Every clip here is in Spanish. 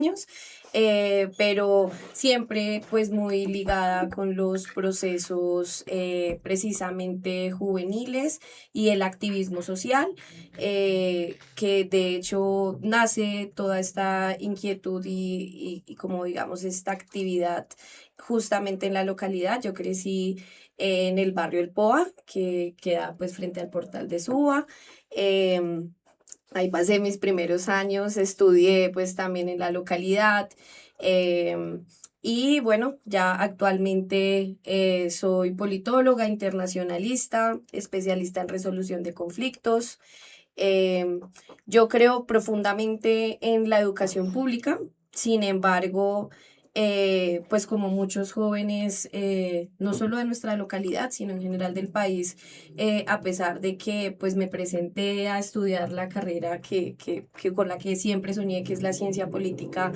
años, pero siempre pues muy ligada con los procesos precisamente juveniles y el activismo social, que de hecho nace toda esta inquietud y como digamos esta actividad justamente en la localidad. Yo crecí en el barrio El Poa, que queda pues frente al portal de Suba. Em, Ahí pasé mis primeros años, estudié pues también en la localidad. em, y bueno, ya actualmente soy politóloga, internacionalista, especialista en resolución de conflictos. Em, yo creo profundamente en la educación pública. Sin embargo, pues como muchos jóvenes, no solo de nuestra localidad, sino en general del país, a pesar de que pues me presenté a estudiar la carrera que con la que siempre soñé, que es la ciencia política,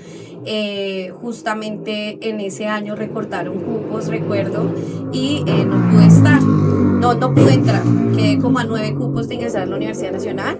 justamente en ese año recortaron cupos, recuerdo, y no pude estar. No pude entrar, quedé como a 9 cupos de ingresar a la Universidad Nacional.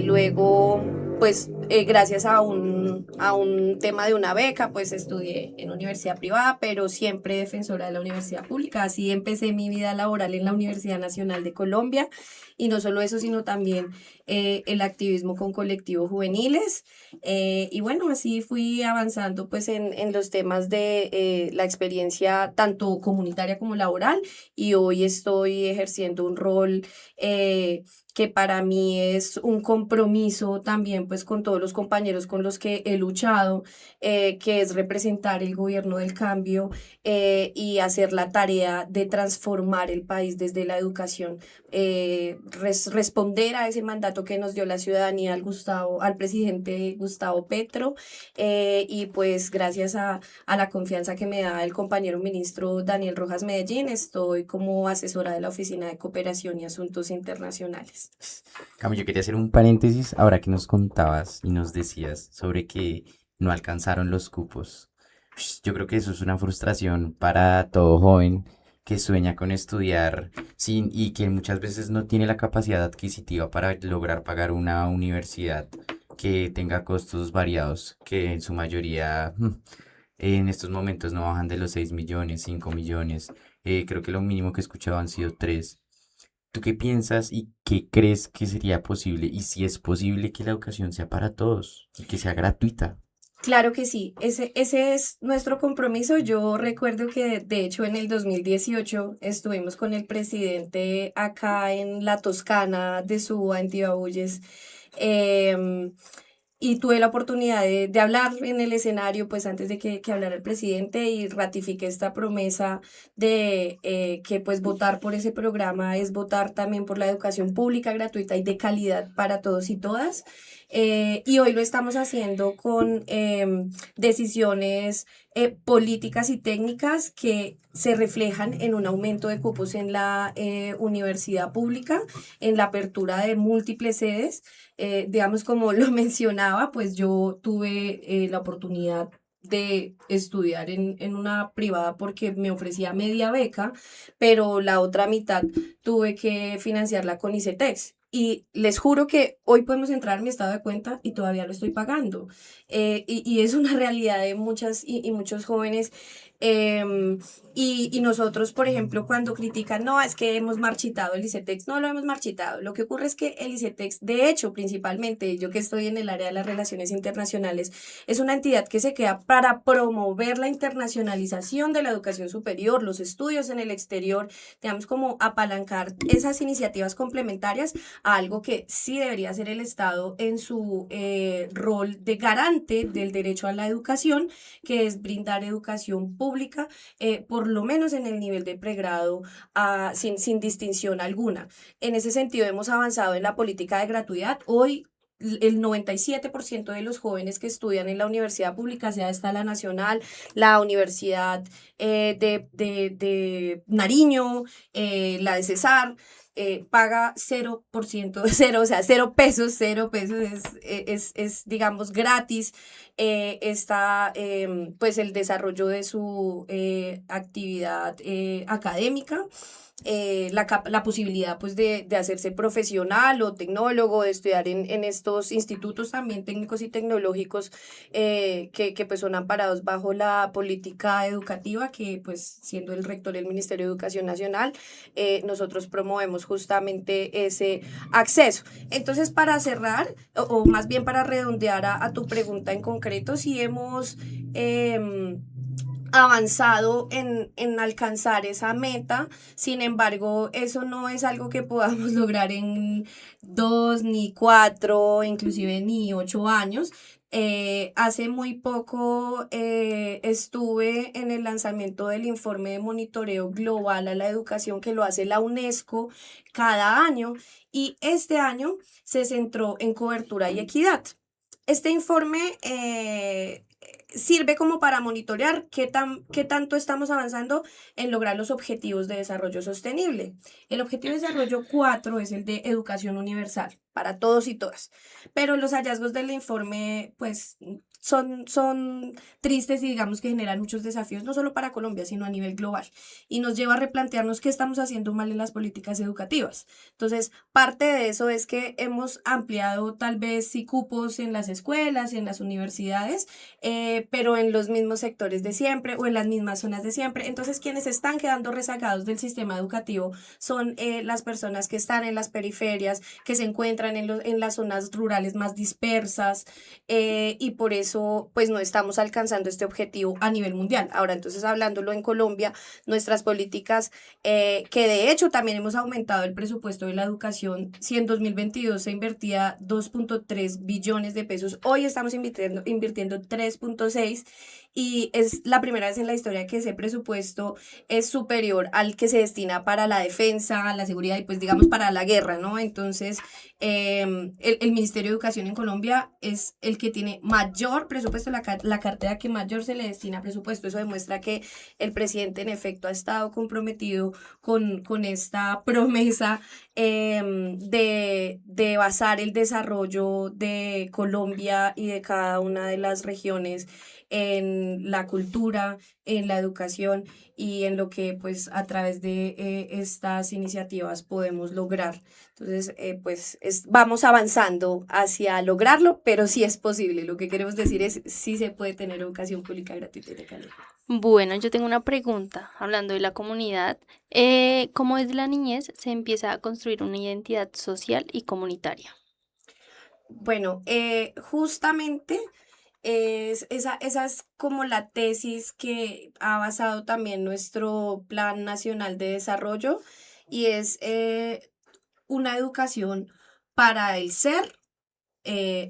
Luego, pues gracias a un tema de una beca, pues estudié en universidad privada, pero siempre defensora de la universidad pública. Así empecé mi vida laboral en la Universidad Nacional de Colombia. Y no solo eso, sino también el activismo con colectivos juveniles. Y bueno, así fui avanzando pues en los temas de la experiencia tanto comunitaria como laboral, y hoy estoy ejerciendo un rol que para mí es un compromiso también pues con todos los compañeros con los que he luchado, que es representar el gobierno del cambio, y hacer la tarea de transformar el país desde la educación, responder a ese mandato que nos dio la ciudadanía al presidente Gustavo Petro, y pues gracias a la confianza que me da el compañero ministro Daniel Rojas Medellín, estoy como asesora de la Oficina de Cooperación y Asuntos Internacionales. Cami, yo quería hacer un paréntesis ahora que nos contabas y nos decías sobre que no alcanzaron los cupos. Yo creo que eso es una frustración para todo joven que sueña con estudiar sin, y que muchas veces no tiene la capacidad adquisitiva para lograr pagar una universidad que tenga costos variados, que en su mayoría en estos momentos no bajan de los 6 millones, 5 millones. Creo que lo mínimo que he escuchado han sido 3. ¿Tú qué piensas y qué crees que sería posible? Y si es posible que la educación sea para todos y que sea gratuita. Claro que sí, ese es nuestro compromiso. Yo recuerdo que de hecho en el 2018 estuvimos con el presidente acá en la Toscana de Suba, en Tibabuyes, em, y tuve la oportunidad de hablar en el escenario, pues antes de que hablara el presidente, y ratifiqué esta promesa de que pues votar por ese programa es votar también por la educación pública, gratuita y de calidad para todos y todas. Y hoy lo estamos haciendo con decisiones políticas y técnicas que se reflejan en un aumento de cupos en la universidad pública, en la apertura de múltiples sedes. Digamos, como lo mencionaba, pues yo tuve la oportunidad de estudiar en una privada porque me ofrecía media beca, pero la otra mitad tuve que financiarla con ICETEX. Y les juro que hoy podemos entrar en mi estado de cuenta y todavía lo estoy pagando. Y es una realidad de muchas y muchos jóvenes. em, y nosotros, por ejemplo, cuando critican, no, es que hemos marchitado el ICETEX, no lo hemos marchitado. Lo que ocurre es que el ICETEX, de hecho, principalmente yo que estoy en el área de las relaciones internacionales, es una entidad que se crea para promover la internacionalización de la educación superior, los estudios en el exterior, digamos, como apalancar esas iniciativas complementarias a algo que sí debería hacer el Estado en su rol de garante del derecho a la educación, que es brindar educación pública, por lo menos en el nivel de pregrado, sin distinción alguna. En ese sentido, hemos avanzado en la política de gratuidad. Hoy el 97% de los jóvenes que estudian en la universidad pública, sea esta la nacional, la universidad de Nariño, la de Cesar, paga 0%, cero, o sea, 0 pesos, 0 pesos digamos, gratis. Está, pues, el desarrollo de su actividad académica. La posibilidad pues de hacerse profesional o tecnólogo, de estudiar en estos institutos también técnicos y tecnológicos que pues son amparados bajo la política educativa que pues siendo el rector del Ministerio de Educación Nacional, nosotros promovemos justamente ese acceso. Entonces para cerrar, o más bien para redondear a tu pregunta en concreto, si hemos avanzado en alcanzar esa meta. Sin embargo, eso no es algo que podamos lograr en 2, ni 4, inclusive ni 8 años. Hace muy poco estuve en el lanzamiento del informe de monitoreo global a la educación que lo hace la UNESCO cada año, y este año se centró en cobertura y equidad. Este informe sirve como para monitorear qué tanto estamos avanzando en lograr los objetivos de desarrollo sostenible. El objetivo de desarrollo 4 es el de educación universal para todos y todas, pero los hallazgos del informe pues son tristes y digamos que generan muchos desafíos, no solo para Colombia, sino a nivel global, y nos lleva a replantearnos qué estamos haciendo mal en las políticas educativas. Entonces, parte de eso es que hemos ampliado tal vez sí cupos en las escuelas, en las universidades, pero en los mismos sectores de siempre o en las mismas zonas de siempre. Entonces, quienes están quedando rezagados del sistema educativo son las personas que están en las periferias, que se encuentran en las zonas rurales más dispersas, y por eso pues no estamos alcanzando este objetivo a nivel mundial. Ahora, entonces, hablándolo en Colombia, nuestras políticas, que de hecho también hemos aumentado el presupuesto de la educación. Si en 2022 se invertía 2.3 billones de pesos, hoy estamos invirtiendo 3.6, y es la primera vez en la historia que ese presupuesto es superior al que se destina para la defensa, la seguridad y pues digamos para la guerra, ¿no? Entonces, el Ministerio de Educación en Colombia es el que tiene mayor presupuesto, la cartera que mayor se le destina a presupuesto. Eso demuestra que el presidente en efecto ha estado comprometido con esta promesa, de basar el desarrollo de Colombia y de cada una de las regiones en la cultura, en la educación y en lo que pues a través de estas iniciativas podemos lograr. Entonces, pues vamos avanzando hacia lograrlo, pero sí es posible. Lo que queremos decir es sí se puede tener educación pública gratuita y de calidad. Bueno, yo tengo una pregunta, hablando de la comunidad. ¿Cómo desde la niñez se empieza a construir una identidad social y comunitaria? Bueno, justamente esa es como la tesis que ha basado también nuestro Plan Nacional de Desarrollo, y es una educación para el ser,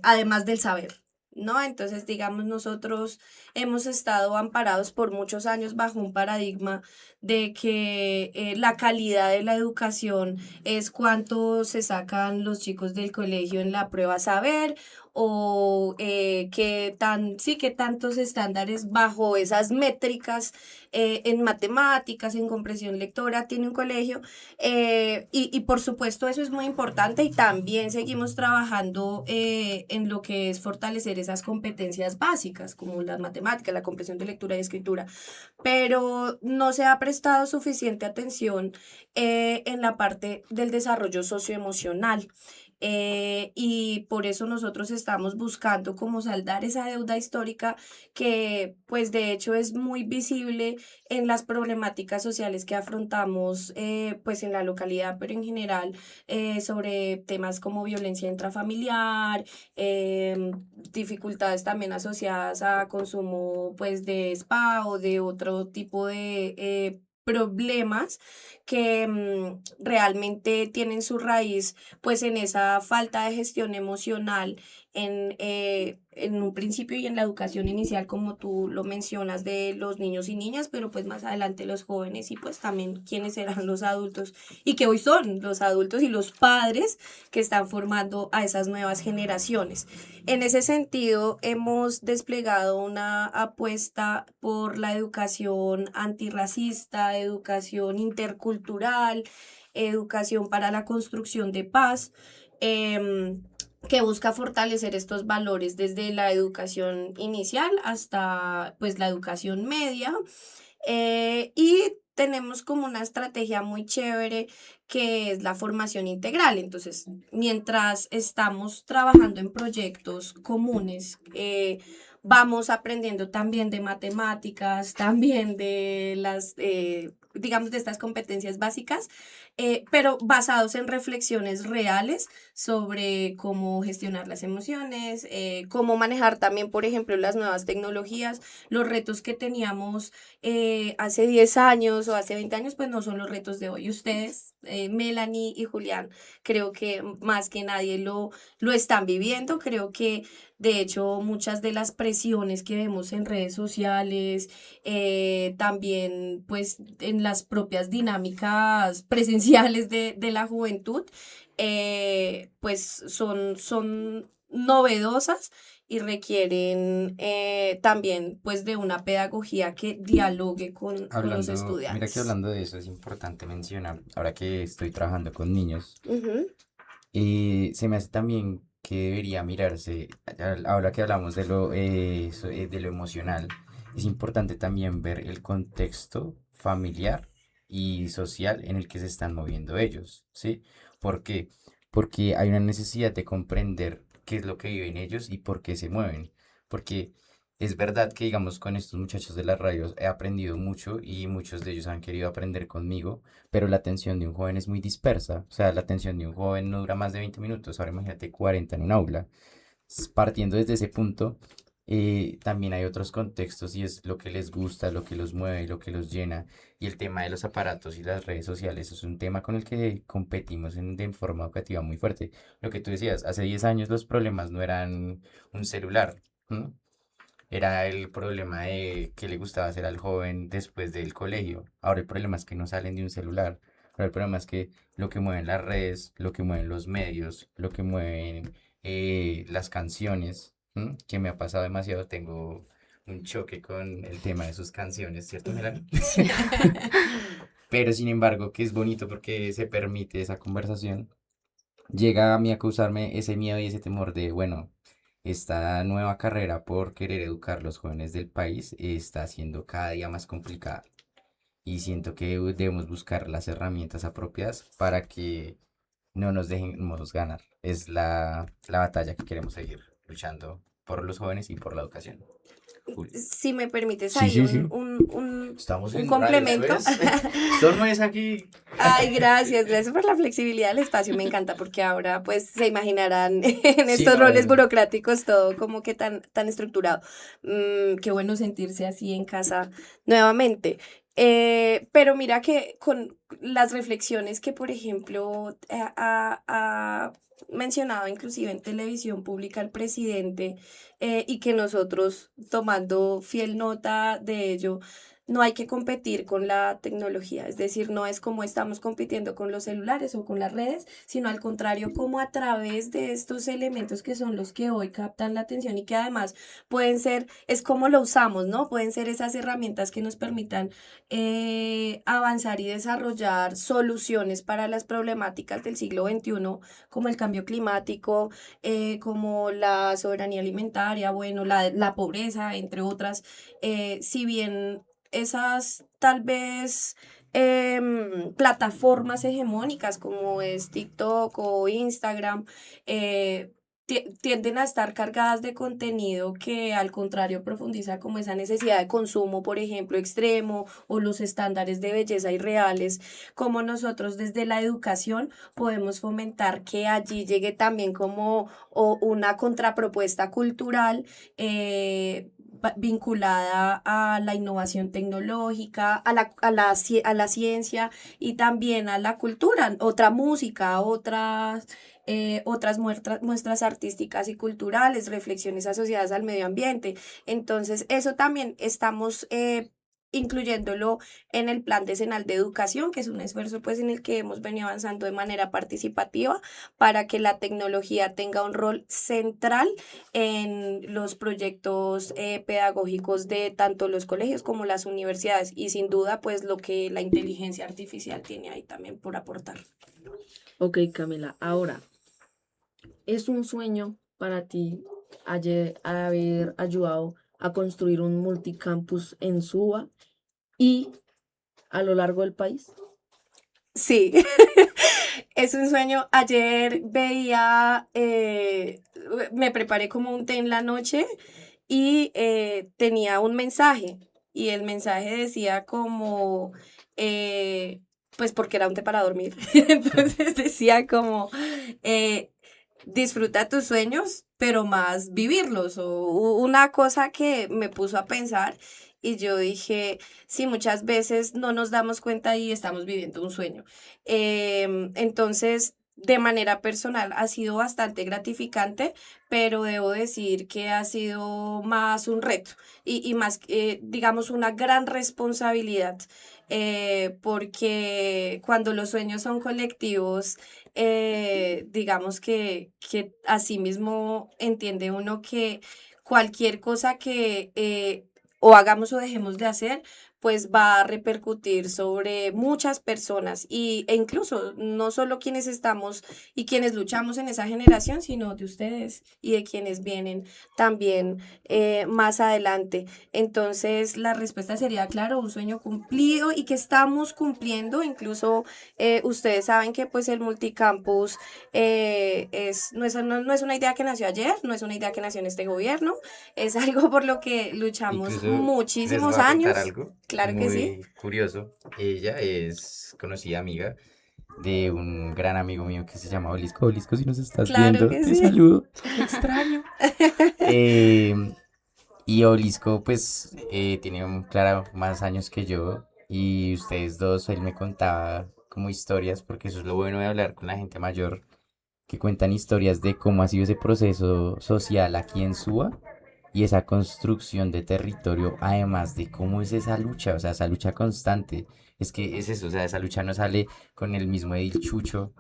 además del saber, ¿no? Entonces, digamos, nosotros hemos estado amparados por muchos años bajo un paradigma de que la calidad de la educación es cuánto se sacan los chicos del colegio en la prueba saber, o sí, qué tantos estándares bajo esas métricas en matemáticas, en comprensión lectora tiene un colegio, y por supuesto eso es muy importante, y también seguimos trabajando en lo que es fortalecer esas competencias básicas como las matemáticas, la comprensión de lectura y escritura, pero no se ha prestado suficiente atención en la parte del desarrollo socioemocional. Y por eso nosotros estamos buscando cómo saldar esa deuda histórica que pues de hecho es muy visible en las problemáticas sociales que afrontamos pues en la localidad, pero en general, sobre temas como violencia intrafamiliar, dificultades también asociadas a consumo pues de spa o de otro tipo de problemas que realmente tienen su raíz pues en esa falta de gestión emocional, en un principio y en la educación inicial, como tú lo mencionas, de los niños y niñas, pero pues más adelante los jóvenes y pues también quienes serán los adultos y que hoy son los adultos y los padres que están formando a esas nuevas generaciones. En ese sentido, hemos desplegado una apuesta por la educación antirracista, educación intercultural, educación para la construcción de paz. Que busca fortalecer estos valores desde la educación inicial hasta pues la educación media, y tenemos como una estrategia muy chévere que es la formación integral. Entonces, mientras estamos trabajando en proyectos comunes, vamos aprendiendo también de matemáticas, también de las, digamos, de estas competencias básicas, pero basados en reflexiones reales sobre cómo gestionar las emociones, cómo manejar también, por ejemplo, las nuevas tecnologías, los retos que teníamos hace 10 años o hace 20 años, pues no son los retos de hoy. Ustedes, Melanie y Julián, creo que más que nadie lo están viviendo. Creo que de hecho muchas de las presiones que vemos en redes sociales, también pues en las propias dinámicas presenciales de la juventud, pues son novedosas y requieren también pues de una pedagogía que dialogue con los Mira que estudiantes. hablando de eso es importante mencionar, ahora que estoy trabajando con niños, Ujú, se me hace también que debería mirarse, ahora que hablamos de lo emocional, es importante también ver el contexto familiar y social en el que se están moviendo ellos, ¿sí? ¿Por qué? Porque hay una necesidad de comprender qué es lo que viven ellos y por qué se mueven. Porque es verdad que, digamos, con estos muchachos de las radios he aprendido mucho y muchos de ellos han querido aprender conmigo, pero la atención de un joven es muy dispersa. O sea, la atención de un joven no dura más de 20 minutos. Ahora imagínate 40 en un aula. Partiendo desde ese punto, también hay otros contextos y es lo que les gusta, lo que los mueve, lo que los llena. Y el tema de los aparatos y las redes sociales es un tema con el que competimos de forma educativa muy fuerte. Lo que tú decías, hace 10 años los problemas no eran un celular. ¿M? Era el problema de qué le gustaba hacer al joven después del colegio. Ahora el problema es que no salen de un celular. Ahora el problema es que lo que mueven las redes, lo que mueven los medios, lo que mueven las canciones, ¿m? Que me ha pasado demasiado. Tengo un choque con el tema de sus canciones, ¿cierto, Melanie? sí. Pero sin embargo, que es bonito porque se permite esa conversación, llega a mí a causarme ese miedo y ese temor de, bueno, esta nueva carrera por querer educar a los jóvenes del país está siendo cada día más complicada y siento que debemos buscar las herramientas apropiadas para que no nos dejemos ganar. Es la batalla que queremos seguir luchando por los jóvenes y por la educación. Juli. Si me permites Sí, ahí sí, sí. Estamos un en radio, esto complemento. es, esto no es aquí. Ay, gracias, gracias por la flexibilidad del espacio, me encanta porque ahora pues se imaginarán en Sí, estos no, roles burocráticos todo como que tan estructurado. Qué bueno sentirse así en casa nuevamente. Pero mira que con las reflexiones que, por ejemplo, ha mencionado inclusive en televisión pública el presidente, y que nosotros tomando fiel nota de ello, no hay que competir con la tecnología, es decir, no es como estamos compitiendo con los celulares o con las redes, sino al contrario, como a través de estos elementos que son los que hoy captan la atención y que además pueden ser, es como lo usamos, ¿no? Pueden ser esas herramientas que nos permitan avanzar y desarrollar soluciones para las problemáticas del siglo XXI, como el cambio climático, como la soberanía alimentaria, bueno, la pobreza, entre otras. Si bien esas tal vez plataformas hegemónicas como es TikTok o Instagram, tienden a estar cargadas de contenido que al contrario profundiza como esa necesidad de consumo, por ejemplo, extremo o los estándares de belleza irreales, como nosotros desde la educación podemos fomentar que allí llegue también como una contrapropuesta cultural, vinculada a la innovación tecnológica, a la ciencia y también a la cultura, otra música, otras otras muestras artísticas y culturales, reflexiones asociadas al medio ambiente. Entonces, eso también estamos incluyéndolo en el Plan Decenal de Educación, que es un esfuerzo pues en el que hemos venido avanzando de manera participativa para que la tecnología tenga un rol central en los proyectos pedagógicos de tanto los colegios como las universidades, y sin duda pues lo que la inteligencia artificial tiene ahí también por aportar. Ok, Camila, ahora, ¿es un sueño para ti haber ayudado a construir un multicampus en Suba y a lo largo del país? Sí, es un sueño. Ayer veía, me preparé como un té en la noche y tenía un mensaje, y el mensaje decía como, pues porque era un té para dormir, entonces decía como, eh, disfruta tus sueños, pero más vivirlos, o una cosa que me puso a pensar. Y yo dije, sí, muchas veces no nos damos cuenta y estamos viviendo un sueño. Entonces, de manera personal, ha sido bastante gratificante, pero debo decir que ha sido más un reto y más, digamos, una gran responsabilidad, porque cuando los sueños son colectivos, digamos que asimismo entiende uno que cualquier cosa que o hagamos o dejemos de hacer, pues va a repercutir sobre muchas personas, e incluso no solo quienes estamos y quienes luchamos en esa generación, sino de ustedes y de quienes vienen también más adelante. Entonces, la respuesta sería, claro, un sueño cumplido y que estamos cumpliendo. Incluso ustedes saben que pues el multicampus no es una idea que nació ayer, no es una idea que nació en este gobierno, es algo por lo que luchamos Incluso les muchísimos voy a años. contar algo Claro que sí. muy curioso. Ella es conocida amiga de un gran amigo mío que se llama Olisco. Olisco, si nos estás Claro viendo, que te sí. saludo. Te extraño. Y Olisco, pues, tiene, claro, más años que yo. Y ustedes dos, él me contaba como historias, porque eso es lo bueno de hablar con la gente mayor, que cuentan historias de cómo ha sido ese proceso social aquí en Suba y esa construcción de territorio, además de cómo es esa lucha, o sea, esa lucha constante. Es que es eso, o sea, esa lucha no sale con el mismo Edil Chucho,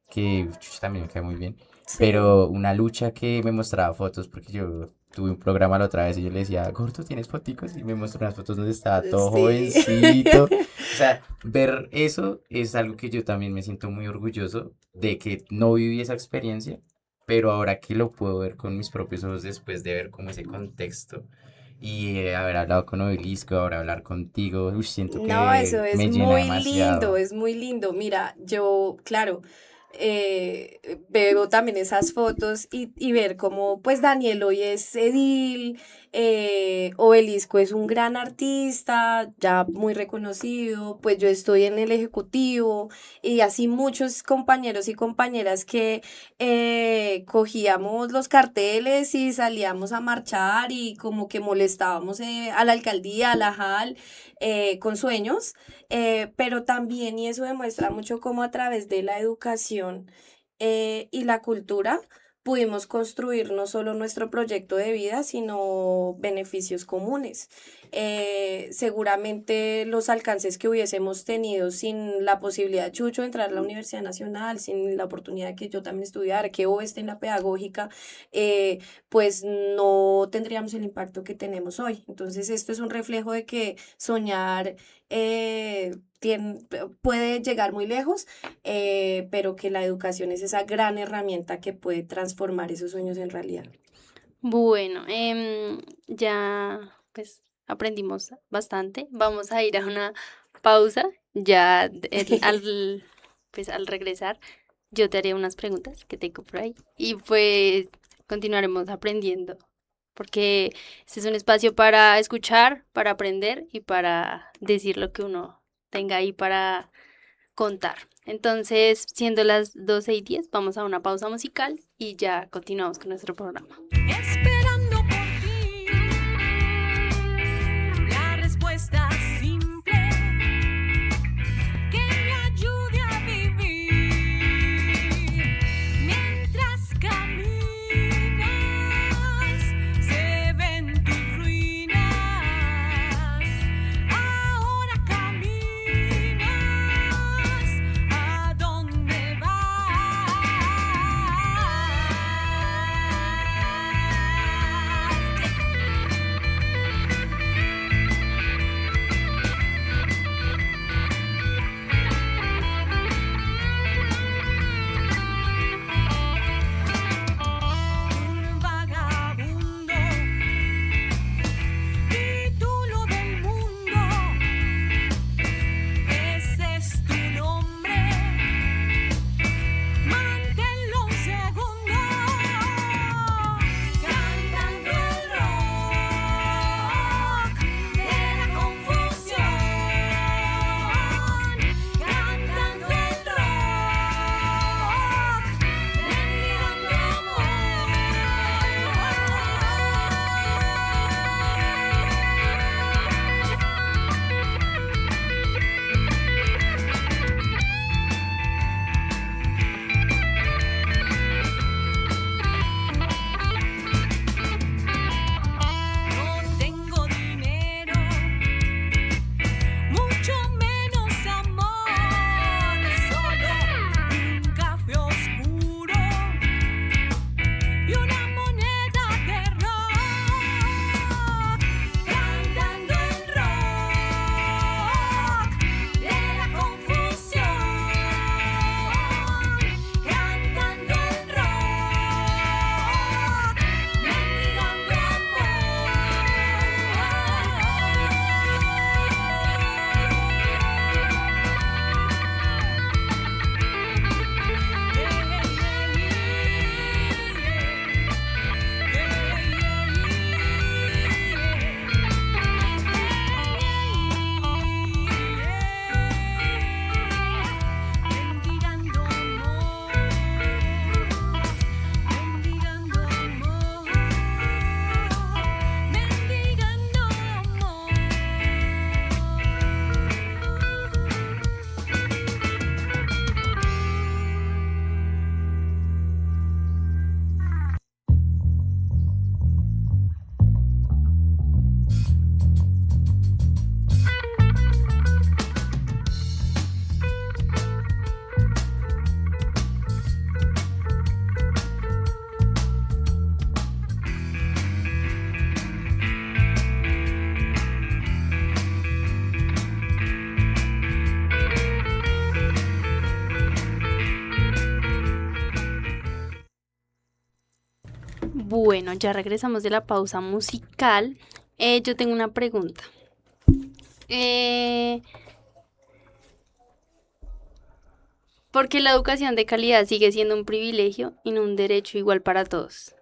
que Chucho también me cae muy bien, Sí. pero una lucha que me mostraba fotos, porque yo tuve un programa la otra vez y yo le decía, Gordo, ¿tienes foticos? Y me mostró unas fotos donde estaba todo Sí. jovencito. O sea, ver eso es algo que yo también me siento muy orgulloso de que no viví esa experiencia, pero ahora que lo puedo ver con mis propios ojos después de ver como ese contexto y haber hablado con Obelisco, ahora hablar contigo, siento No, eso que es me llena muy lindo, demasiado. es muy lindo. Mira, yo, claro, veo también esas fotos y ver cómo pues Daniel hoy es edil, Obelisco es un gran artista, ya muy reconocido, pues yo estoy en el ejecutivo, y así muchos compañeros y compañeras que cogíamos los carteles y salíamos a marchar y como que molestábamos a la alcaldía, a la JAL, con sueños, pero también, y eso demuestra mucho cómo a través de la educación y la cultura pudimos construir no solo nuestro proyecto de vida, sino beneficios comunes. Seguramente los alcances que hubiésemos tenido sin la posibilidad de Chucho de entrar a la Universidad Nacional, sin la oportunidad de que yo también estudiara, que O esté en la pedagógica, pues no tendríamos el impacto que tenemos hoy. Entonces, esto es un reflejo de que soñar puede llegar muy lejos, pero que la educación es esa gran herramienta que puede transformar esos sueños en realidad. Bueno, ya pues aprendimos bastante. Vamos a ir a una pausa. Ya pues al regresar, yo te haré unas preguntas que tengo por ahí y pues continuaremos aprendiendo. Porque este es un espacio para escuchar, para aprender y para decir lo que uno tenga ahí para contar. Entonces, siendo las 12:10, vamos a una pausa musical y ya continuamos con nuestro programa. Esperando por ti, la respuesta simple que me ayude a vivir. Bueno, ya regresamos de la pausa musical. Yo tengo una pregunta. Eh, ¿Por qué la educación de calidad sigue siendo un privilegio y no un derecho igual para todos?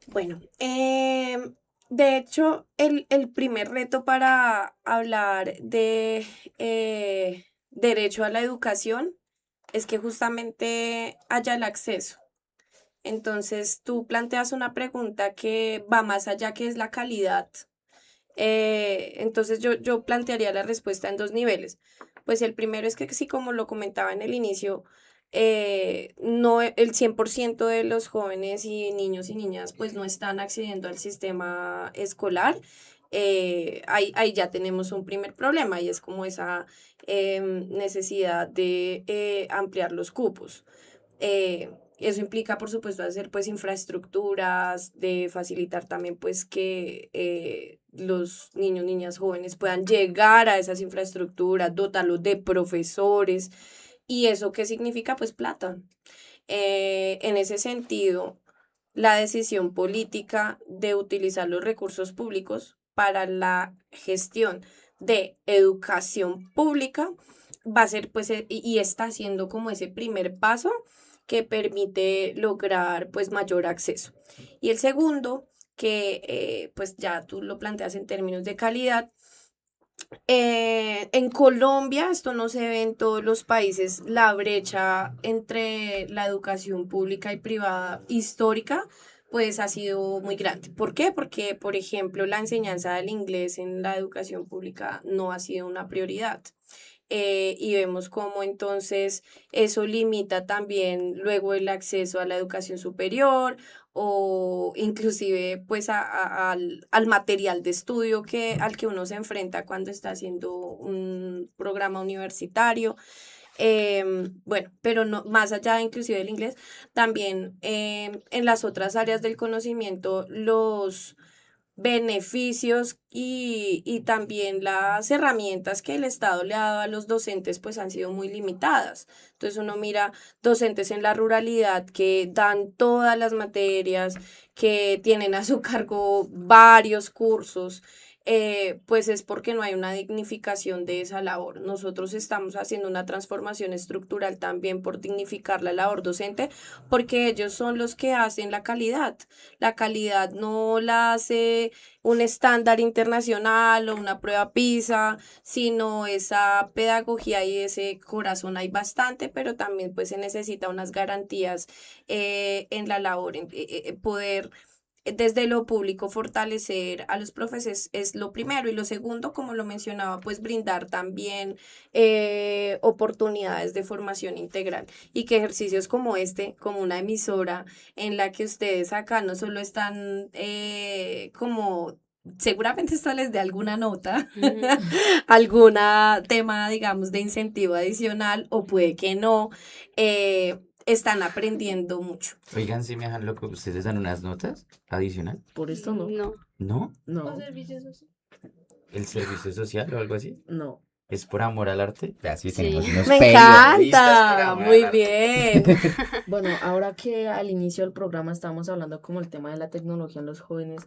Bueno, de hecho, el primer reto para hablar de derecho a la educación es que justamente haya el acceso. Entonces, tú planteas una pregunta que va más allá, que es la calidad. Entonces, yo plantearía la respuesta en dos niveles. Pues el primero es que sí, como lo comentaba en el inicio, no el 100% de los jóvenes y niños y niñas pues no están accediendo al sistema escolar. Ahí ya tenemos un primer problema y es como esa necesidad de ampliar los cupos. Eso implica, por supuesto, hacer pues infraestructuras, de facilitar también pues que los niños, niñas, jóvenes puedan llegar a esas infraestructuras, dotarlos de profesores. ¿Y eso qué significa? Pues plata. En ese sentido, la decisión política de utilizar los recursos públicos para la gestión de educación pública va a ser pues y está haciendo como ese primer paso que permite lograr pues mayor acceso. Y el segundo, que pues ya tú lo planteas en términos de calidad, en Colombia, esto no se ve en todos los países, la brecha entre la educación pública y privada histórica, pues ha sido muy grande. ¿Por qué? Porque, por ejemplo, la enseñanza del inglés en la educación pública no ha sido una prioridad. Y vemos cómo entonces eso limita también luego el acceso a la educación superior o inclusive pues al material de estudio al que uno se enfrenta cuando está haciendo un programa universitario. Bueno, pero no, más allá inclusive del inglés, también en las otras áreas del conocimiento, los beneficios y también las herramientas que el Estado le ha dado a los docentes pues han sido muy limitadas. Entonces uno mira docentes en la ruralidad que dan todas las materias, que tienen a su cargo varios cursos, pues es porque no hay una dignificación de esa labor. Nosotros estamos haciendo una transformación estructural también por dignificar la labor docente, porque ellos son los que hacen la calidad. La calidad no la hace un estándar internacional o una prueba PISA, sino esa pedagogía y ese corazón hay bastante, pero también pues se necesita unas garantías en la labor, poder desde lo público fortalecer a los profesores es lo primero y lo segundo, como lo mencionaba, pues brindar también oportunidades de formación integral y que ejercicios como este, como una emisora en la que ustedes acá no solo están como seguramente esto les dé alguna nota, alguna tema, digamos, de incentivo adicional o puede que no, están aprendiendo mucho. Oigan, si me dejan loco, ¿ustedes dan unas notas adicional? Por esto no. No. ¿No? No, ¿El servicio social o algo así? no. ¿Es por amor al arte? Así Sí. tenemos unos Me periodistas por encanta, amor muy al arte. bien. Bueno, ahora que al inicio del programa estábamos hablando como el tema de la tecnología en los jóvenes,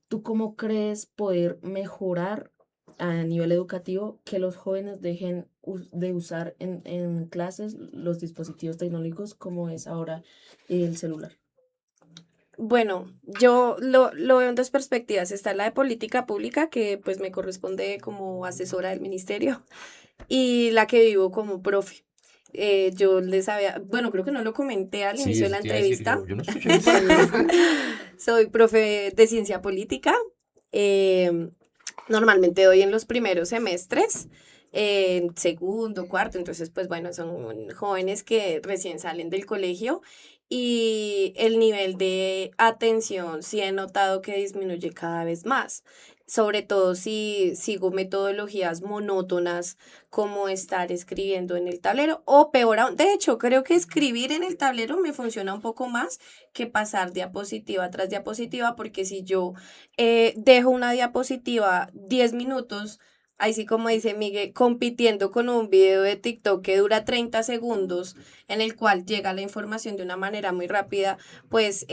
¿tú cómo crees poder mejorar a nivel educativo que los jóvenes dejen de usar en clases los dispositivos tecnológicos como es ahora el celular? Bueno, yo lo veo en dos perspectivas. Está la de política pública, que pues me corresponde como asesora del ministerio, y la que vivo como profe. Yo les había, bueno, creo que no lo comenté al Sí, inicio de eso la te iba a decir entrevista. yo no escuché. Soy profe de ciencia política. eh, Normalmente doy en los primeros semestres, en segundo, cuarto, entonces pues bueno, son jóvenes que recién salen del colegio y el nivel de atención sí he notado que disminuye cada vez más, sobre todo si sigo metodologías monótonas como estar escribiendo en el tablero o peor aún, de hecho creo que escribir en el tablero me funciona un poco más que pasar diapositiva tras diapositiva porque si yo dejo una diapositiva 10 minutos ahí sí como dice Miguel, compitiendo con un video de TikTok que dura 30 segundos, en el cual llega la información de una manera muy rápida, pues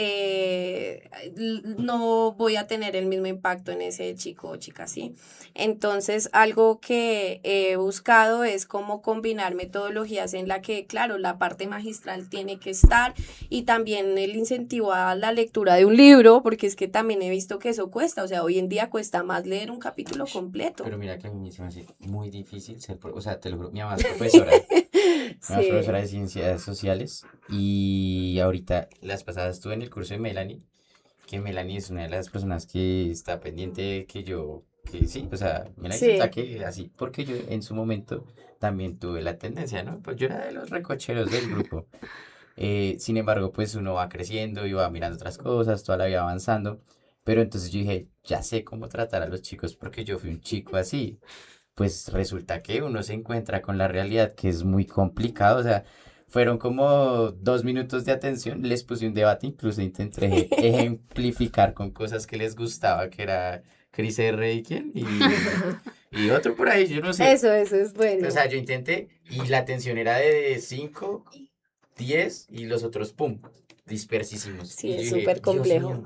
no voy a tener el mismo impacto en ese chico o chica, ¿sí? Entonces, algo que he buscado es cómo combinar metodologías en la que, claro, la parte magistral tiene que estar y también el incentivo a la lectura de un libro, porque es que también he visto que eso cuesta, o sea, hoy en día cuesta más leer un capítulo completo. Pero mira que a mí se me hace muy difícil ser, o sea, te lo juro, mi mamá es profesora. Mi mamá es profesora Sí, de ciencias sociales y ahorita, las pasadas estuve en el curso de Melanie, que Melanie es una de las personas que está pendiente que yo, que sí, o sea, Melanie se sí, saque así, porque yo en su momento también tuve la tendencia, ¿no? Pues yo era de los recocheros del grupo. Sin embargo, pues uno va creciendo y va mirando otras cosas, toda la vida avanzando. Pero entonces yo dije, ya sé cómo tratar a los chicos porque yo fui un chico así. Pues resulta que uno se encuentra con la realidad que es muy complicado. O sea, fueron como 2 minutos de atención. Les puse un debate, incluso intenté ejemplificar con cosas que les gustaba, que era Chris R. y quién, y otro por ahí, yo no sé. eso es O bueno. sea, yo intenté y la atención era de 5 10 y los otros, pum, dispersísimos. Sí, Y yo es dije, súper Dios complejo. mío,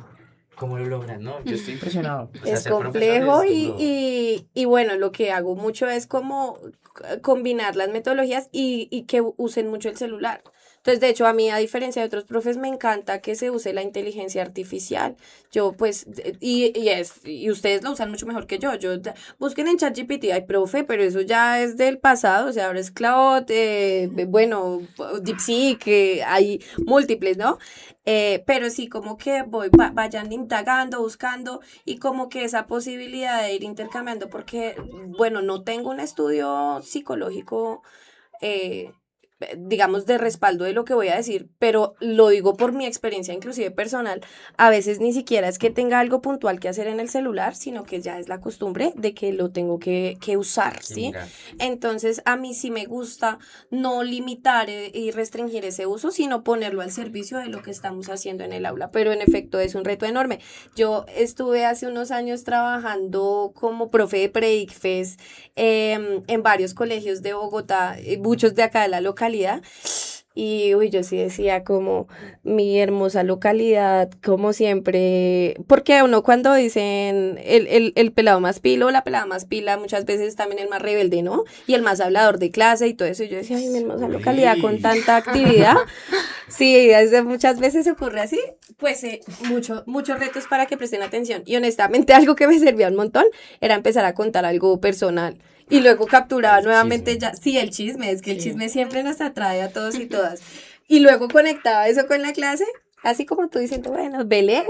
¿cómo lo logran? No, yo estoy impresionado. O sea, Es ser profesor complejo es duro. y bueno, lo que hago mucho es como combinar las metodologías y que usen mucho el celular. Entonces, de hecho, a mí, a diferencia de otros profes, me encanta que se use la inteligencia artificial. Yo, pues, y ustedes lo usan mucho mejor que yo. Busquen en ChatGPT, ay, profe, pero eso ya es del pasado, o sea, ahora es Cloud, bueno, DeepSeek, hay múltiples, ¿no? Pero sí, como que vayan indagando, buscando y como que esa posibilidad de ir intercambiando, porque, bueno, no tengo un estudio psicológico, eh, digamos, de respaldo de lo que voy a decir, pero lo digo por mi experiencia inclusive personal, a veces ni siquiera es que tenga algo puntual que hacer en el celular, sino que ya es la costumbre de que lo tengo que usar, Que ¿sí? mira, Entonces, a mí sí me gusta no limitar y restringir ese uso, sino ponerlo al servicio de lo que estamos haciendo en el aula, pero en efecto es un reto enorme. Yo estuve hace unos años trabajando como profe de Predicfes en varios colegios de Bogotá, muchos de acá de la localidad. Y uy, yo sí decía como mi hermosa localidad, como siempre, porque uno cuando dicen el pelado más pilo o la pelada más pila, muchas veces también el más rebelde, ¿no? Y el más hablador de clase y todo eso. Y yo decía, ay, mi hermosa localidad con uy, tanta actividad. Sí, desde muchas veces ocurre así, pues muchos retos para que presten atención. Y honestamente algo que me servía un montón era empezar a contar algo personal. Y luego capturaba el nuevamente chisme. ya, sí, el chisme, es que el Sí. chisme siempre nos atrae a todos y todas. Y luego conectaba eso con la clase, así como tú diciendo, bueno, Belé,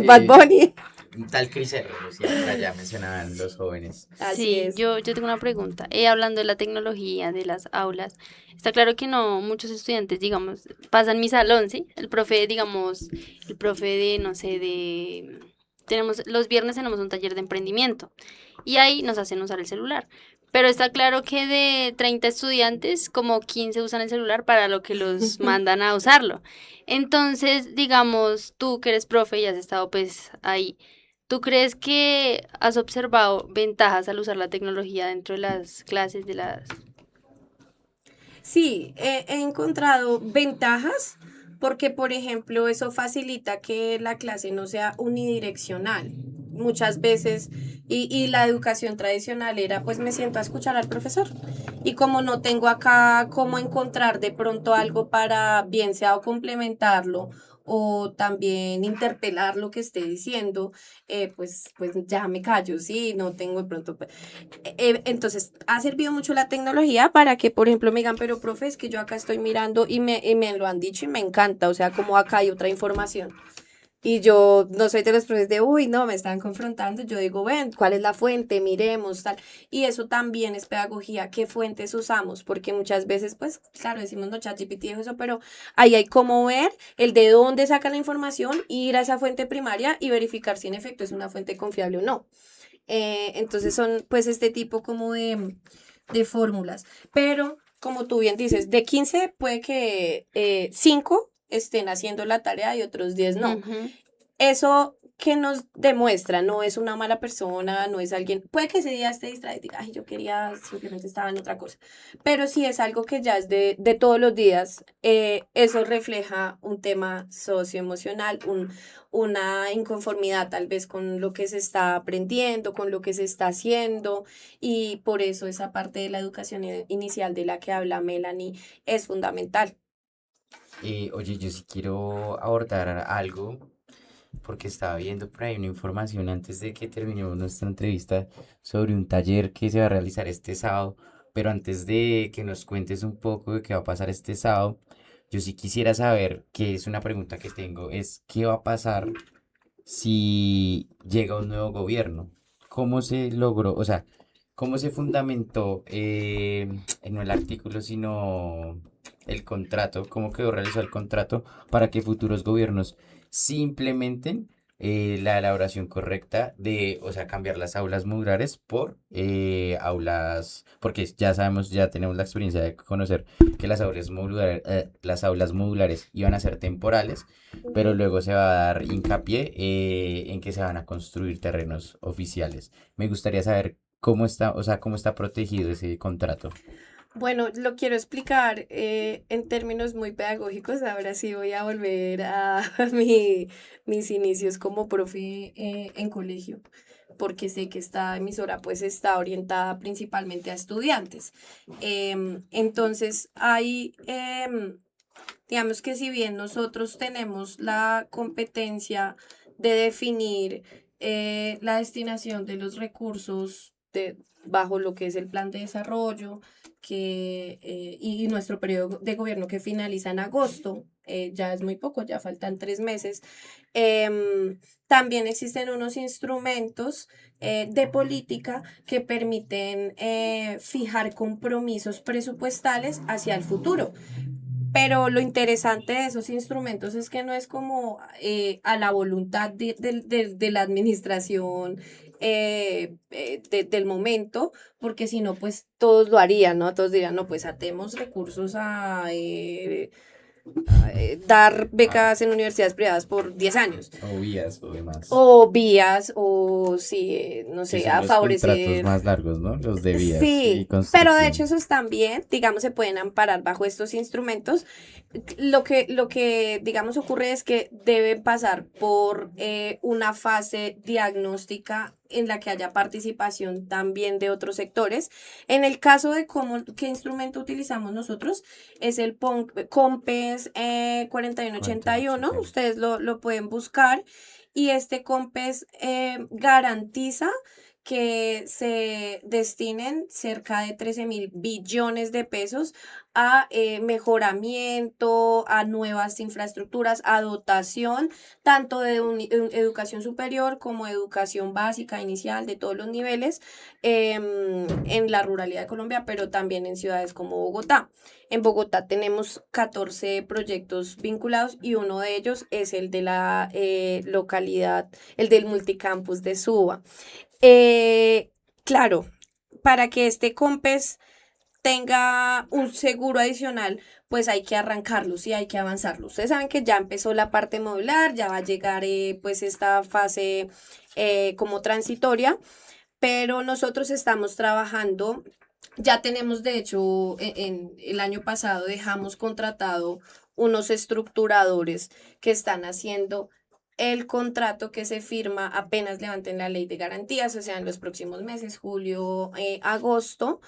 Bad Sí, Bunny. un tal Cris R, decía por allá, mencionaban los jóvenes. Así Sí, es. yo tengo una pregunta. Hablando de la tecnología, de las aulas, está claro que no muchos estudiantes, digamos, pasan mi salón, ¿sí? El profe, digamos, el profe de, no sé, los viernes tenemos un taller de emprendimiento y ahí nos hacen usar el celular. Pero está claro que de 30 estudiantes, como 15 usan el celular para lo que los mandan a usarlo. Entonces, digamos, tú que eres profe y has estado pues ahí. ¿Tú crees que has observado ventajas al usar la tecnología dentro de las clases de las... Sí, he encontrado ventajas porque, por ejemplo, eso facilita que la clase no sea unidireccional. Muchas veces, y la educación tradicional era, pues me siento a escuchar al profesor. Y como no tengo acá cómo encontrar de pronto algo para bien sea o complementarlo o también interpelar lo que esté diciendo, pues ya me callo, sí, no tengo de pronto entonces, ha servido mucho la tecnología para que, por ejemplo, me digan, pero profe, es que yo acá estoy mirando y me lo han dicho y me encanta, o sea, como acá hay otra información. Y yo no soy de los profes de, uy, no, me están confrontando. Yo digo, ven, ¿cuál es la fuente? Miremos, tal. Y eso también es pedagogía. ¿Qué fuentes usamos? Porque muchas veces, pues, claro, decimos, no, ChatGPT dijo eso, pero ahí hay como ver el de dónde saca la información, ir a esa fuente primaria y verificar si en efecto es una fuente confiable o no. Entonces son pues este tipo como de fórmulas. Pero como tú bien dices, de 15 puede que 5 estén haciendo la tarea y otros 10 no. Ujú. Eso que nos demuestra, no es una mala persona, no es alguien, puede que ese día esté distraído y diga, ay, yo quería, simplemente estaba en otra cosa, pero si es algo que ya es de todos los días, eso refleja un tema socioemocional, una inconformidad tal vez con lo que se está aprendiendo, con lo que se está haciendo, y por eso esa parte de la educación inicial de la que habla Melanie es fundamental. Oye, yo sí quiero abordar algo porque estaba viendo por ahí una información antes de que terminemos nuestra entrevista sobre un taller que se va a realizar este sábado, pero antes de que nos cuentes un poco de qué va a pasar este sábado, yo sí quisiera saber, que es una pregunta que tengo, es ¿qué va a pasar si llega un nuevo gobierno? ¿Cómo se logró, o sea, cómo se fundamentó, no el artículo, sino el contrato, cómo quedó realizado el contrato para que futuros gobiernos sí implementen la elaboración correcta de, o sea, cambiar las aulas modulares por aulas, porque ya sabemos, ya tenemos la experiencia de conocer que las aulas modulares iban a ser temporales, pero luego se va a dar hincapié en que se van a construir terrenos oficiales. Me gustaría saber cómo está, o sea, cómo está protegido ese contrato. Bueno, lo quiero explicar en términos muy pedagógicos. Ahora sí voy a volver a mis inicios como profe en colegio, porque sé que esta emisora pues está orientada principalmente a estudiantes. Entonces, digamos que si bien nosotros tenemos la competencia de definir la destinación de los recursos bajo lo que es el plan de desarrollo y nuestro periodo de gobierno que finaliza en agosto, ya es muy poco, ya faltan 3 meses. También existen unos instrumentos de política que permiten fijar compromisos presupuestales hacia el futuro. Pero lo interesante de esos instrumentos es que no es como a la voluntad de la administración del momento, porque si no, pues todos lo harían, ¿no? Todos dirían, no, pues atemos recursos a dar Ah, becas en universidades privadas por 10 años. o vías o demás. O vías, o sí, no Sí, sé, son a los contratos favorecer. más largos, ¿no? Los de vías y Sí, pero de hecho construcción. esos también, digamos, se pueden amparar bajo estos instrumentos. Lo que digamos, ocurre es que deben pasar por una fase diagnóstica en la que haya participación también de otros sectores. En el caso de qué instrumento utilizamos nosotros, es el COMPES 4181, 4181. ustedes lo pueden buscar, y este COMPES garantiza que se destinen cerca de 13.000 billones de pesos a mejoramiento, a nuevas infraestructuras, a dotación, tanto de educación superior como educación básica, inicial, de todos los niveles, en la ruralidad de Colombia, pero también en ciudades como Bogotá. En Bogotá tenemos 14 proyectos vinculados y uno de ellos es el de la localidad, el del multicampus de Suba. Claro, para que este COMPES tenga un seguro adicional, pues hay que arrancarlos y hay que avanzarlos. Ustedes saben que ya empezó la parte modular, ya va a llegar pues esta fase como transitoria, pero nosotros estamos trabajando, ya tenemos de hecho en el año pasado dejamos contratado unos estructuradores que están haciendo el contrato que se firma apenas levanten la ley de garantías, o sea, en los próximos meses, julio, agosto,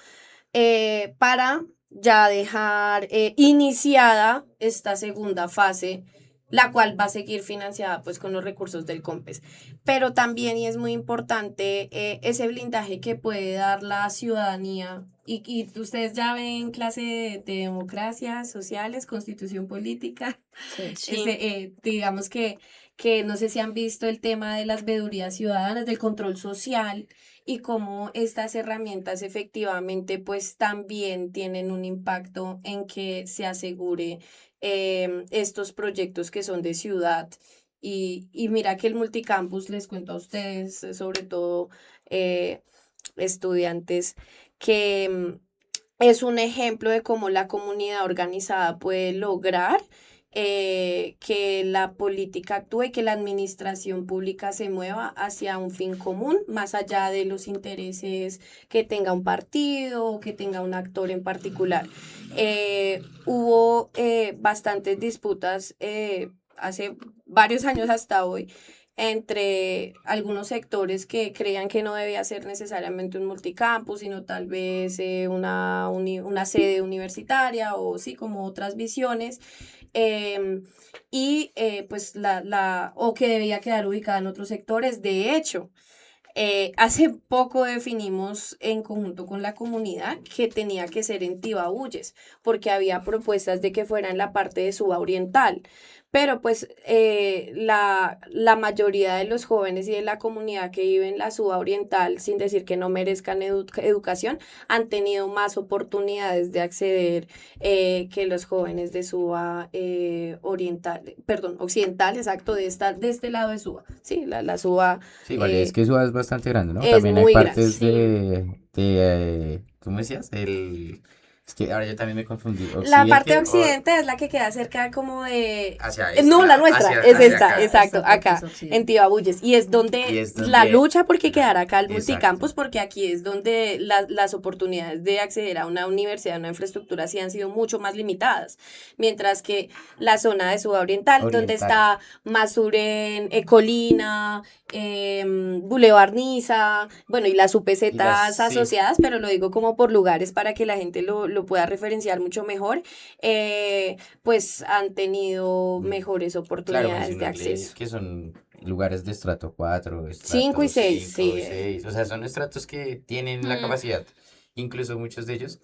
para ya dejar iniciada esta segunda fase, la cual va a seguir financiada pues con los recursos del COMPES. Pero también, y es muy importante, ese blindaje que puede dar la ciudadanía, y ustedes ya ven clase de democracia, sociales, constitución política, Sí. Sí, digamos que no sé si han visto el tema de las veedurías ciudadanas, del control social, y cómo estas herramientas efectivamente pues también tienen un impacto en que se asegure estos proyectos que son de ciudad. Y mira que el multicampus, les cuento a ustedes, sobre todo eh, estudiantes, que es un ejemplo de cómo la comunidad organizada puede lograr que la política actúe y que la administración pública se mueva hacia un fin común, más allá de los intereses que tenga un partido o que tenga un actor en particular. Hubo bastantes disputas hace varios años hasta hoy entre algunos sectores que creían que no debía ser necesariamente un multicampus, sino tal vez una sede universitaria o sí, como otras visiones. em, pues o que debía quedar ubicada en otros sectores. De hecho, hace poco definimos en conjunto con la comunidad que tenía que ser en Tibabuyes, porque había propuestas de que fuera en la parte de Suba Oriental. Pero pues la mayoría de los jóvenes y de la comunidad que vive en la Suba Oriental, sin decir que no merezcan educación, han tenido más oportunidades de acceder que los jóvenes de Suba Oriental, perdón, Occidental, exacto, de este lado de Suba. Sí, la Suba Sí, igual es eh, que Suba es bastante grande, ¿no? es También hay muy grande. partes Sí. ¿cómo decías? Es que ahora yo también me confundí. La parte Occidente o occidente es la que queda cerca como de... hacia No, la nuestra, es hacia esta, acá. exacto, Esta parte acá, es en occidente. Tibabuyes. Y es Y donde es la donde... lucha porque la- quedara acá el Exacto. multicampus, porque aquí es donde las oportunidades de acceder a una universidad, a una infraestructura, sí han sido mucho más limitadas. Mientras que la zona de Suba Oriental, donde Oriental. está Masuren, Colina, Boulevard Niza, bueno, y las UPZs Y las, sí, asociadas, pero lo digo como por lugares para que la gente lo pueda referenciar mucho mejor, pues han tenido mejores claro, oportunidades de mencionarle acceso. que son lugares de estrato 4, 5 y estrato 6, 5, sí. 6, o sea, son estratos que tienen la Mm, capacidad, incluso muchos de ellos,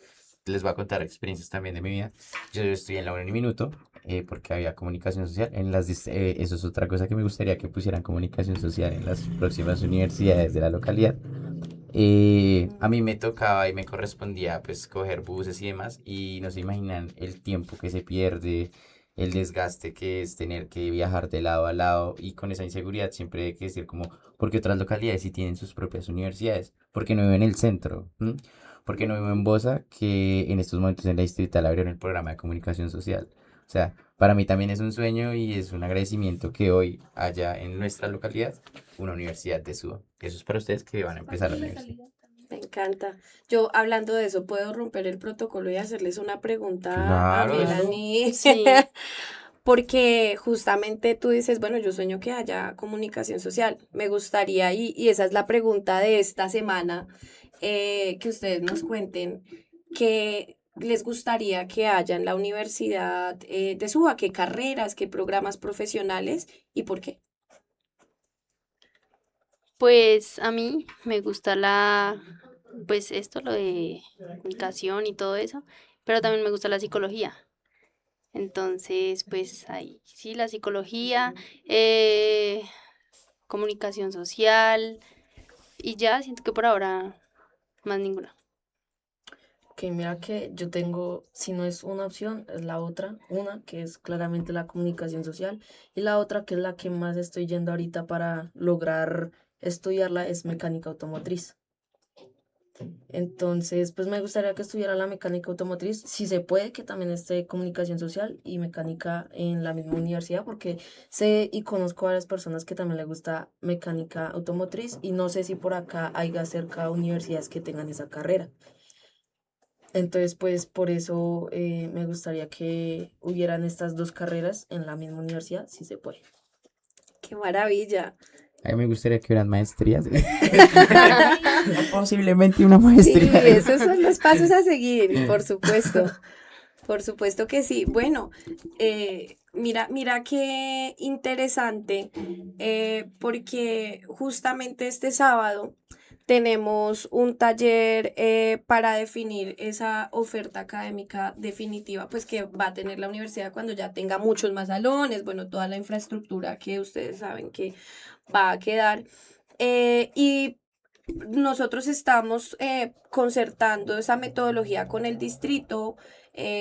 les voy a contar experiencias también de mi vida. Yo estoy en la 1 y minuto, porque había comunicación social, eso es otra cosa que me gustaría que pusieran comunicación social en las próximas universidades de la localidad. A mí me tocaba y me correspondía pues coger buses y demás y no se imaginan el tiempo que se pierde, el desgaste que es tener que viajar de lado a lado y con esa inseguridad siempre hay que decir como, porque otras localidades sí tienen sus propias universidades, porque no vivo en el centro, ¿m? Porque no vivo en Bosa, que en estos momentos en la distrital abrieron el programa de comunicación social. O sea, para mí también es un sueño y es un agradecimiento que hoy haya en nuestra localidad una universidad de Suba. Eso es para ustedes que van a empezar la universidad. Me encanta. Yo, hablando de eso, puedo romper el protocolo y hacerles una pregunta a Claro, Melanie. sí. Porque justamente tú dices, bueno, yo sueño que haya comunicación social. Me gustaría, y esa es la pregunta de esta semana, que ustedes nos cuenten qué les gustaría que haya en la Universidad de Suba, qué carreras, qué programas profesionales y por qué. Pues a mí me gusta pues esto, lo de comunicación y todo eso, pero también me gusta la psicología. Entonces, pues ahí sí, la psicología, eh, comunicación social y ya siento que por ahora más ninguna. Ok, mira que yo tengo, si no es una opción, es la otra, una que es claramente la comunicación social y la otra que es la que más estoy yendo ahorita para lograr estudiarla es mecánica automotriz. Entonces, pues me gustaría que estuviera la mecánica automotriz, si se puede, que también esté comunicación social y mecánica en la misma universidad, porque sé y conozco a varias personas que también les gusta mecánica automotriz y no sé si por acá haya cerca universidades que tengan esa carrera. Entonces, pues por eso me gustaría que hubieran estas dos carreras en la misma universidad, si se puede. ¡Qué maravilla! A mí me gustaría que hubieran maestrías. Posiblemente una Sí, maestría. esos son los pasos a seguir, por supuesto. Por supuesto que sí. Bueno, mira qué interesante, porque justamente este sábado tenemos un taller para definir esa oferta académica definitiva, pues que va a tener la universidad cuando ya tenga muchos más salones, bueno, toda la infraestructura que ustedes saben que va a quedar. Y nosotros estamos concertando esa metodología con el distrito,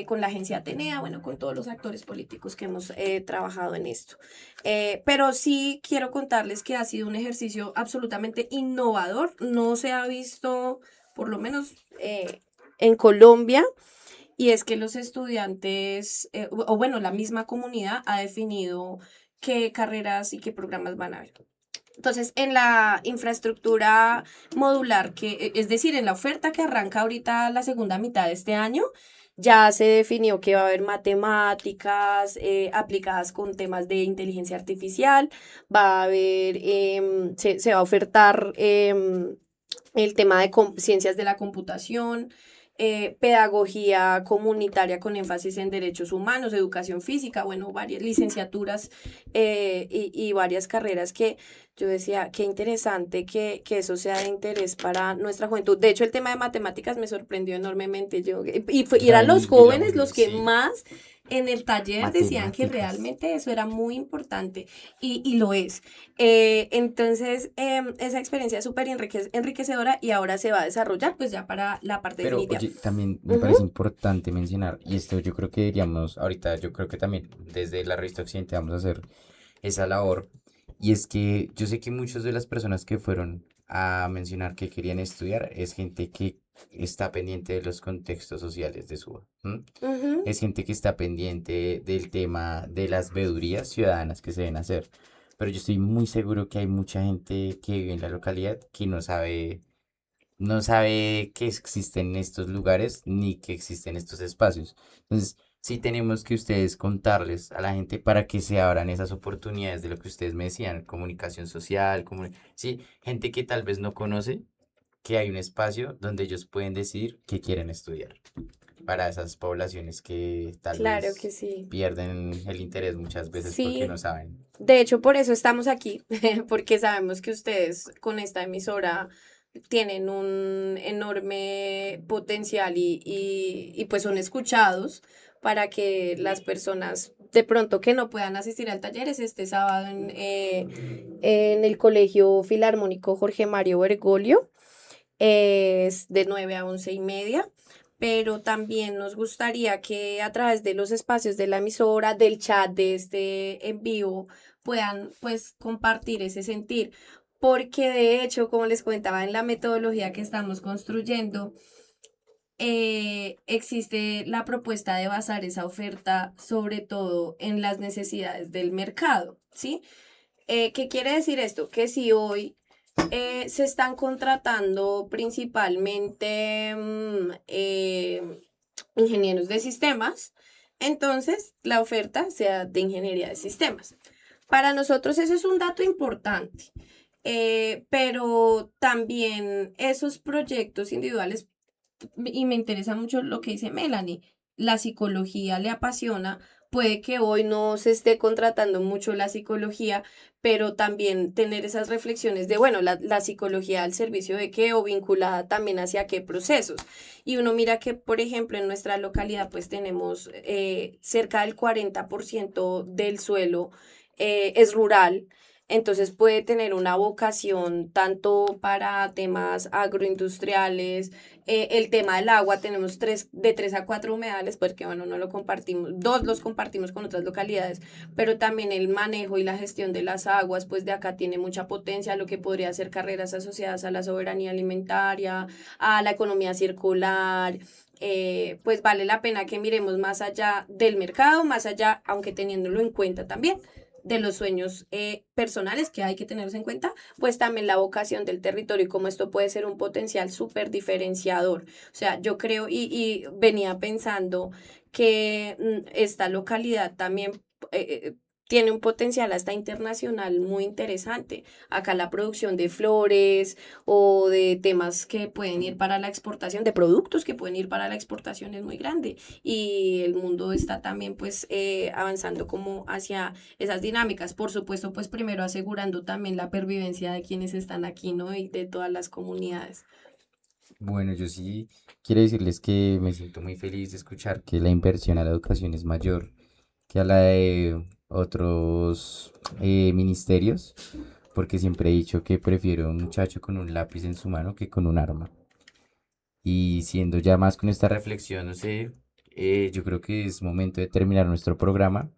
con la agencia Atenea, bueno, con todos los actores políticos que hemos trabajado en esto. Pero sí quiero contarles que ha sido un ejercicio absolutamente innovador, no se ha visto, por lo menos en Colombia, y es que los estudiantes, o bueno, la misma comunidad ha definido qué carreras y qué programas van a haber. Entonces, en la infraestructura modular, es decir, en la oferta que arranca ahorita la segunda mitad de este año, ya se definió que va a haber matemáticas aplicadas con temas de inteligencia artificial, va a haber, se va a ofertar el tema de ciencias de la computación, pedagogía comunitaria con énfasis en derechos humanos, educación física, bueno, varias licenciaturas y varias carreras que yo decía, qué interesante que eso sea de interés para nuestra juventud. De hecho, el tema de matemáticas me sorprendió enormemente. Y eran los jóvenes los que Sí, más en el taller decían que matemáticas. realmente eso era muy importante y lo es. Entonces, esa experiencia es súper enriquecedora y ahora se va a desarrollar pues ya para la parte Pero definitiva. oye, también me Ujú, parece importante mencionar, y esto yo creo que diríamos, ahorita yo creo que también desde la revista Occidente vamos a hacer esa labor, y es que yo sé que muchas de las personas que fueron a mencionar que querían estudiar es gente que está pendiente de los contextos sociales de su, ujú. es gente que está pendiente del tema de las veedurías ciudadanas que se deben hacer. Pero yo estoy muy seguro que hay mucha gente que vive en la localidad que no sabe que existen estos lugares ni que existen estos espacios. Entonces, sí tenemos que ustedes contarles a la gente para que se abran esas oportunidades de lo que ustedes me decían, comunicación social, sí, gente que tal vez no conoce que hay un espacio donde ellos pueden decidir qué quieren estudiar para esas poblaciones que tal Claro que vez sí. pierden el interés muchas veces porque no Sí, saben. de hecho por eso estamos aquí, porque sabemos que ustedes con esta emisora tienen un enorme potencial y pues son escuchados para que las personas de pronto que no puedan asistir al taller es este sábado en el Colegio Filarmónico Jorge Mario Bergoglio. Es de 9 a 11:30, pero también nos gustaría que a través de los espacios de la emisora, del chat, de este en vivo, puedan pues compartir ese sentir, porque de hecho, como les comentaba en la metodología que estamos construyendo, existe la propuesta de basar esa oferta sobre todo en las necesidades del mercado, ¿sí? ¿Qué quiere decir esto? Que si hoy se están contratando principalmente ingenieros de sistemas, entonces la oferta sea de ingeniería de sistemas. Para nosotros eso es un dato importante, pero también esos proyectos individuales, y me interesa mucho lo que dice Melanie, la psicología le apasiona, puede que hoy no se esté contratando mucho la psicología, pero también tener esas reflexiones de, bueno, la psicología al servicio de qué o vinculada también hacia qué procesos. Y uno mira que, por ejemplo, en nuestra localidad pues tenemos cerca del 40% del suelo es rural. Entonces puede tener una vocación tanto para temas agroindustriales, el tema del agua, tenemos de 3 a 4 humedales, porque bueno, no lo compartimos, dos los compartimos con otras localidades, pero también el manejo y la gestión de las aguas, pues de acá tiene mucha potencia, lo que podría ser carreras asociadas a la soberanía alimentaria, a la economía circular. Pues vale la pena que miremos más allá del mercado, más allá, aunque teniéndolo en cuenta también, de los sueños personales que hay que tenerlos en cuenta, pues también la vocación del territorio y cómo esto puede ser un potencial súper diferenciador. O sea, yo creo y venía pensando que esta localidad también tiene un potencial hasta internacional muy interesante. Acá la producción de flores o de temas que pueden ir para la exportación, de productos que pueden ir para la exportación es muy grande y el mundo está también pues avanzando como hacia esas dinámicas. Por supuesto, pues primero asegurando también la pervivencia de quienes están aquí, ¿no? Y de todas las comunidades. Bueno, yo sí quiero decirles que me siento muy feliz de escuchar que la inversión a la educación es mayor que a la de otros ministerios, porque siempre he dicho que prefiero un muchacho con un lápiz en su mano que con un arma. Y siendo ya más con esta reflexión, no sé, yo creo que es momento de terminar nuestro programa.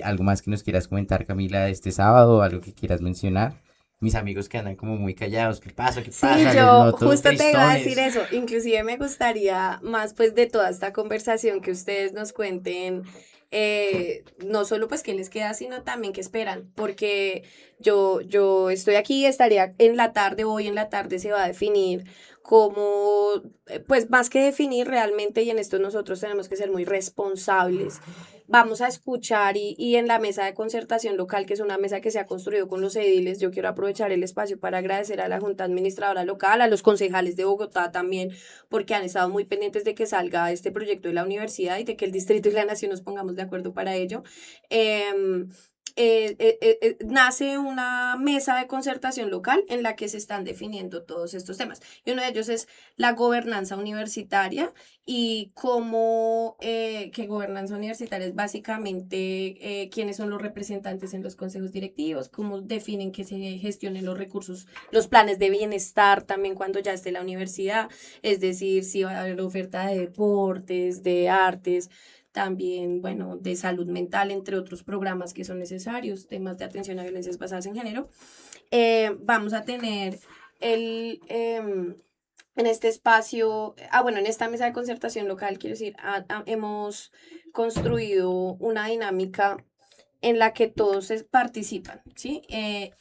¿Algo más que nos quieras comentar, Camila, de este sábado? ¿Algo que quieras mencionar? mis amigos que andan como muy callados, ¿qué pasa? ¿Qué Sí, pasa? Los yo noto justo te iba a decir tristones. eso. Inclusive me gustaría más pues de toda esta conversación que ustedes nos cuenten, no solo pues qué les queda, sino también qué esperan, porque yo estoy aquí, estaría en la tarde, hoy en la tarde se va a definir cómo, pues más que definir realmente, y en esto nosotros tenemos que ser muy responsables. Vamos a escuchar y en la mesa de concertación local, que es una mesa que se ha construido con los ediles, yo quiero aprovechar el espacio para agradecer a la Junta Administradora Local, a los concejales de Bogotá también, porque han estado muy pendientes de que salga este proyecto de la universidad y de que el distrito y la nación nos pongamos de acuerdo para ello. Em, Nace una mesa de concertación local en la que se están definiendo todos estos temas. Y uno de ellos es la gobernanza universitaria y cómo, que gobernanza universitaria es básicamente quiénes son los representantes en los consejos directivos, cómo definen que se gestionen los recursos, los planes de bienestar también cuando ya esté la universidad, es decir, si va a haber oferta de deportes, de artes, también, bueno, de salud mental, entre otros programas que son necesarios, temas de atención a violencias basadas en género. Vamos a tener en este espacio, bueno, en esta mesa de concertación local, quiero decir, hemos construido una dinámica en la que todos participan, ¿sí?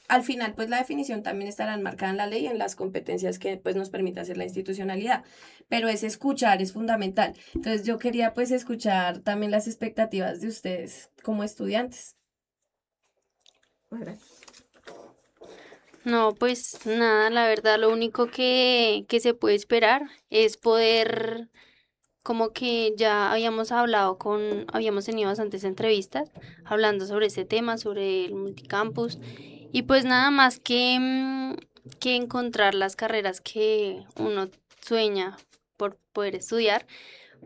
Al final, pues la definición también estará enmarcada en la ley, en las competencias que pues nos permite hacer la institucionalidad, pero es escuchar, es fundamental. Entonces yo quería pues escuchar también las expectativas de ustedes como estudiantes. No, pues nada, la verdad, lo único que se puede esperar es poder, como que ya habíamos tenido bastantes entrevistas hablando sobre ese tema, sobre el multicampus, y pues nada más que encontrar las carreras que uno sueña por poder estudiar,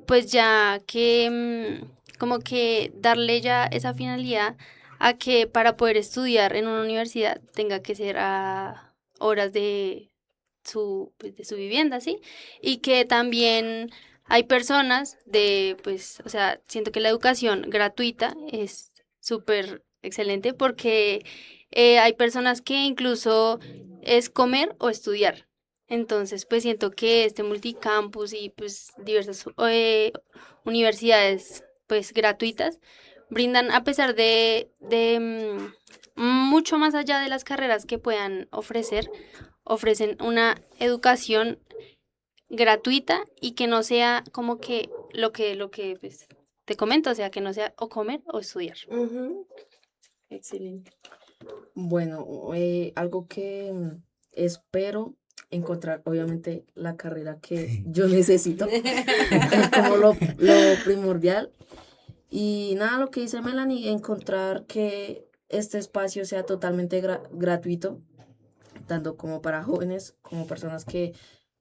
pues ya que como que darle ya esa finalidad a que para poder estudiar en una universidad tenga que ser a horas pues, de su vivienda, ¿sí? Y que también hay personas pues, o sea, siento que la educación gratuita es súper excelente porque hay personas que incluso es comer o estudiar. Entonces, pues siento que este multicampus y pues diversas universidades pues gratuitas brindan a pesar de mucho más allá de las carreras que puedan ofrecer, ofrecen una educación gratuita y que no sea como que lo que pues, te comento, o sea, que no sea o comer o estudiar. Ujú. Excelente. Bueno, algo que espero encontrar, obviamente, la carrera que yo necesito, como lo primordial. Y nada, lo que dice Melanie, encontrar que este espacio sea totalmente gratuito, tanto como para jóvenes, como personas que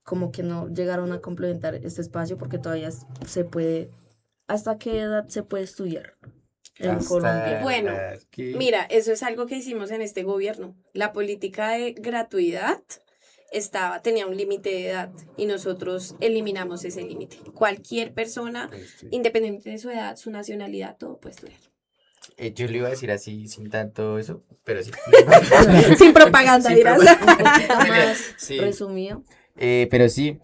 como que no llegaron a complementar este espacio, porque todavía se puede, ¿hasta qué edad se puede estudiar en Colombia? Bueno, que... mira, eso es algo que hicimos en este gobierno. La política de gratuidad tenía un límite de edad y nosotros eliminamos ese límite. Cualquier persona, independiente de su edad, su nacionalidad, todo puede estudiar. Yo le iba a decir así, sin tanto eso, pero sí. Sin propaganda, Sin dirás. Un poquito más Sí. resumido. Pero sí,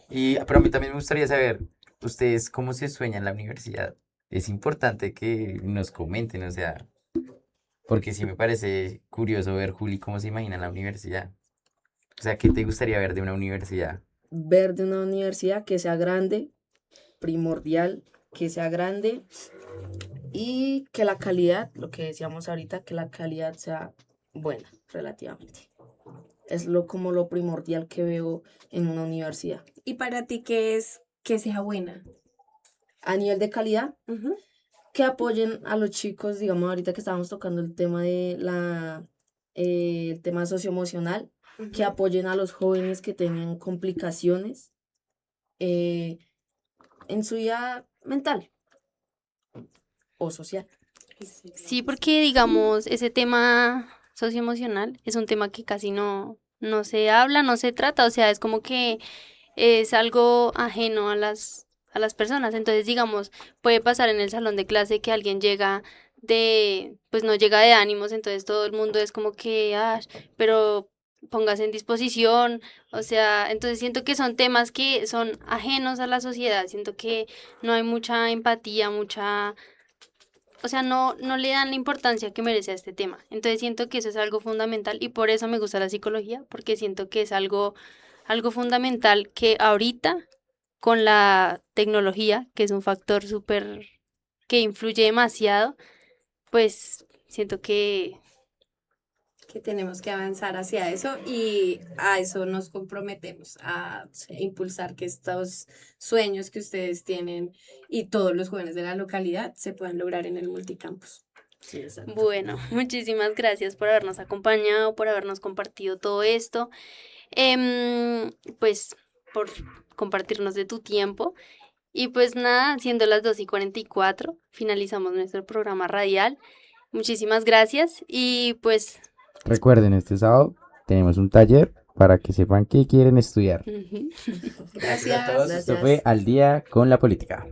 pero a mí también me gustaría saber, ustedes cómo se sueñan en la universidad. Es importante que nos comenten, o sea, porque sí me parece curioso ver, Juli, cómo se imagina la universidad. O sea, ¿qué te gustaría ver de una universidad? Ver de una universidad que sea grande, primordial, que sea grande y que la calidad, lo que decíamos ahorita, que la calidad sea buena, relativamente. Es como lo primordial que veo en una universidad. ¿Y para ti qué es que sea buena? A nivel de calidad, Ujú. que apoyen a los chicos, digamos, ahorita que estábamos tocando el tema de el tema socioemocional, que Ujú. apoyen a los jóvenes que tengan complicaciones eh, en su vida mental o social. Sí, porque digamos, ese tema socioemocional es un tema que casi no se habla, no se trata, o sea, es como que es algo ajeno a las personas. Entonces, digamos, puede pasar en el salón de clase que alguien llega pues no llega de ánimos, entonces todo el mundo es como que, pero póngase en disposición, o sea, entonces siento que son temas que son ajenos a la sociedad, siento que no hay mucha empatía, o sea, no le dan la importancia que merece a este tema. Entonces siento que eso es algo fundamental y por eso me gusta la psicología, porque siento que es algo fundamental que ahorita con la tecnología, que es un factor súper que influye demasiado, pues siento que tenemos que avanzar hacia eso y a eso nos comprometemos, a impulsar que estos sueños que ustedes tienen y todos los jóvenes de la localidad se puedan lograr en el multicampus. Sí, exacto. bueno, muchísimas gracias por habernos acompañado, por habernos compartido todo esto, pues por compartirnos de tu tiempo. Y pues nada, siendo las 2:44, finalizamos nuestro programa radial. Muchísimas gracias y pues Recuerden, este sábado tenemos un taller para que sepan qué quieren estudiar. ujú. Gracias a Gracias. todos. Esto Gracias. fue Al Día con la Política.